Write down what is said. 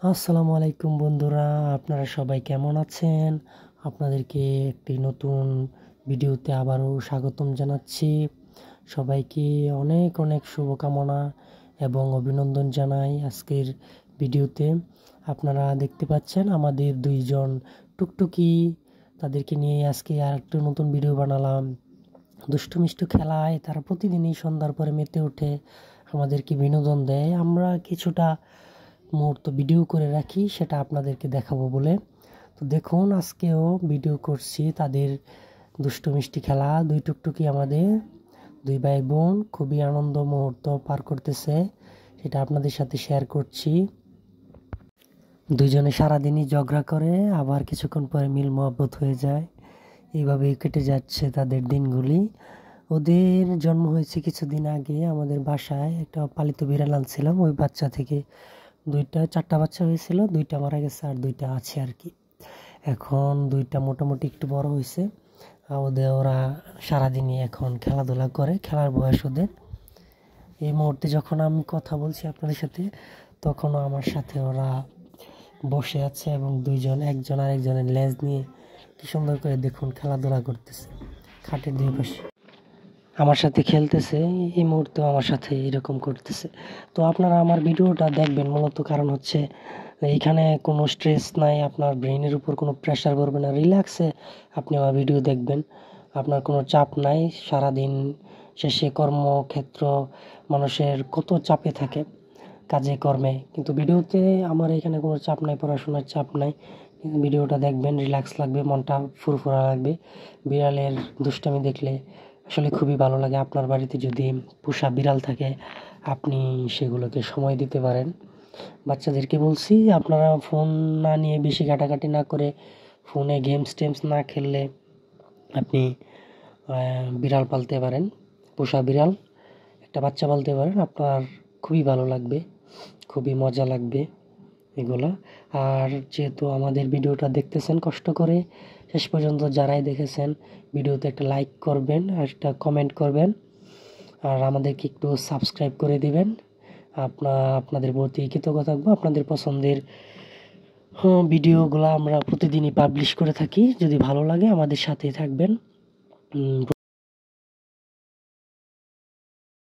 আসসালামু আলাইকুম বন্ধুরা, আপনারা সবাই কেমন আছেন? আপনাদেরকে একটি নতুন ভিডিওতে আবারও স্বাগতম জানাচ্ছি। সবাইকে অনেক অনেক শুভকামনা এবং অভিনন্দন জানাই। আজকের ভিডিওতে আপনারা দেখতে পাচ্ছেন আমাদের দুইজন টুকটুকি, তাদেরকে নিয়ে আজকে আর একটা নতুন ভিডিও বানালাম। দুষ্টু মিষ্টু খেলায় তারা প্রতিদিনই সন্ধ্যার পরে মেতে ওঠে, আমাদেরকে বিনোদন দেয়। আমরা কিছুটা মুহূর্ত ভিডিও করে রাখি, সেটা আপনাদেরকে দেখাবো বলে। তো দেখুন, আজকেও ভিডিও করছি তাদের দুষ্টু মিষ্টি খেলা। দুই টুকটুকি আমাদের দুই ভাই বোন খুবই আনন্দ মুহূর্ত পার করতেছে, সেটা আপনাদের সাথে শেয়ার করছি। দুইজনে সারাদিনই ঝগড়া করে, আবার কিছুক্ষণ পরে মিল মহব্বত হয়ে যায়। এইভাবেই কেটে যাচ্ছে তাদের দিনগুলি। ওদের জন্ম হয়েছে কিছুদিন আগে। আমাদের বাসায় একটা পালিত বিড়াল আনছিলাম, ওই বাচ্চা থেকে চারটা বাচ্চা হয়েছিল, দুইটা মারা গেছে আর দুইটা আছে আর কি। এখন দুইটা মোটামুটি একটু বড় হয়েছে। ওরা সারাদিনই এখন খেলাধুলা করে, খেলার বয়স ওদের। এই মুহূর্তে যখন আমি কথা বলছি আপনাদের সাথে, তখনও আমার সাথে ওরা বসে আছে এবং একজন আর একজনের লেজ নিয়ে কি সুন্দর করে দেখুন খেলাধুলা করতেছে খাটের দুই পাশে, আমার সাথে খেলতেছে। এই মুহূর্তে আমার সাথে এরকম করতেছে। তো আপনারা আমার ভিডিওটা দেখবেন মূলত কারণ হচ্ছে এইখানে কোনো স্ট্রেস নাই, আপনার ব্রেইনের উপর কোনো প্রেশার পড়বে না, রিল্যাক্সে আপনি আমার ভিডিও দেখবেন। আপনার কোনো চাপ নাই। সারাদিন শেষে কর্মক্ষেত্র মানুষের কত চাপে থাকে কাজে কর্মে, কিন্তু ভিডিওতে আমার এখানে কোনো চাপ নাই, পড়াশোনার চাপ নাই। কিন্তু ভিডিওটা দেখবেন, রিল্যাক্স লাগবে, মনটা ফুরফুরা লাগবে। বিড়ালের দুষ্টামি দেখলে আসলে খুবই ভালো লাগে। আপনার বাড়িতে যদি পোষা বিড়াল থাকে, আপনি সেগুলোকে সময় দিতে পারেন। বাচ্চাদেরকে বলছি আপনারা ফোন না নিয়ে, বেশি ঘাটাঘাটি না করে, ফোনে গেমস টেমস না খেললে আপনি বিড়াল পালতে পারেন। পোষা বিড়াল একটা বাচ্চা পালতে পারেন, আপনার খুবই ভালো লাগবে, খুবই মজা লাগবে এগুলা। আর যেহেতু আমাদের ভিডিওটা দেখতেছেন কষ্ট করে শেষ পর্যন্ত, যারাই দেখেছেন ভিডিওতে একটা লাইক করবেন আর একটা কমেন্ট করবেন, আর আমাদেরকে একটু সাবস্ক্রাইব করে দিবেন। আপনাদের প্রতি কৃতজ্ঞ থাকবো। আপনাদের পছন্দের ভিডিওগুলো আমরা প্রতিদিনই পাবলিশ করে থাকি। যদি ভালো লাগে আমাদের সাথেই থাকবেন।